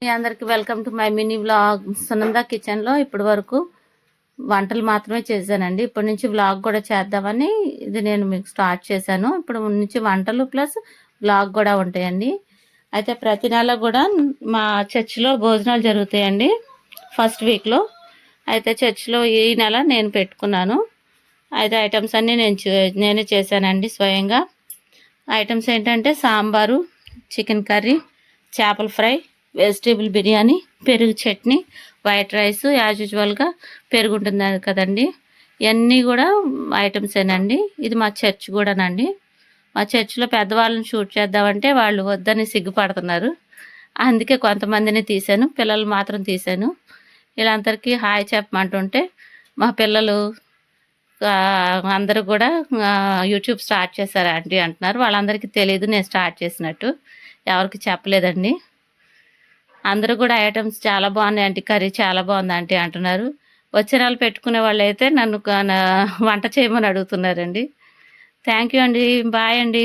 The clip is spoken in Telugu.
మీ అందరికి welcome to my mini vlog Sunanda కిచెన్లో. ఇప్పటి వరకు వంటలు మాత్రమే చేశానండి. ఇప్పటి నుంచి వ్లాగ్ కూడా చేద్దామని ఇది నేను మీకు స్టార్ట్ చేశాను. ఇప్పుడు నుంచి వంటలు ప్లస్ వ్లాగ్ కూడా ఉంటాయండి. అయితే ప్రతి నెల కూడా మా చర్చిలో భోజనాలు జరుగుతాయండి ఫస్ట్ వీక్లో. అయితే చర్చిలో ఈ నెల నేను పెట్టుకున్నాను. అయితే ఐటమ్స్ అన్నీ నేనే చేశానండి స్వయంగా. ఐటమ్స్ ఏంటంటే సాంబారు, చికెన్ కర్రీ, చేపల ఫ్రై, వెజిటేబుల్ బిర్యానీ, పెరుగు చట్నీ, వైట్ రైస్, యాజ్ యూజువల్గా పెరుగు ఉంటుంది కదండి. ఇవన్నీ కూడా ఐటమ్సేనండి. ఇది మా చర్చ్ కూడానండి. మా చర్చిలో పెద్దవాళ్ళని షూట్ చేద్దామంటే వాళ్ళు వద్దని సిగ్గుపడుతున్నారు. అందుకే కొంతమందిని తీశాను, పిల్లలు మాత్రం తీశాను. వీళ్ళందరికీ హాయ్ చెప్పమంటుంటే మా పిల్లలు అందరూ కూడా యూట్యూబ్ స్టార్ట్ చేశారు ఆంటీ అంటున్నారు. వాళ్ళందరికీ తెలియదు నేను స్టార్ట్ చేసినట్టు, ఎవరికి చెప్పలేదండి. అందరూ కూడా ఐటమ్స్ చాలా బాగున్నాయి ఆంటీ, కర్రీ చాలా బాగుంది ఆంటీ అంటున్నారు. వచ్చే నెల పెట్టుకునే వాళ్ళు అయితే నన్ను వంట చేయమని అడుగుతున్నారండి. థ్యాంక్ యూ అండి. బాయ్ అండి.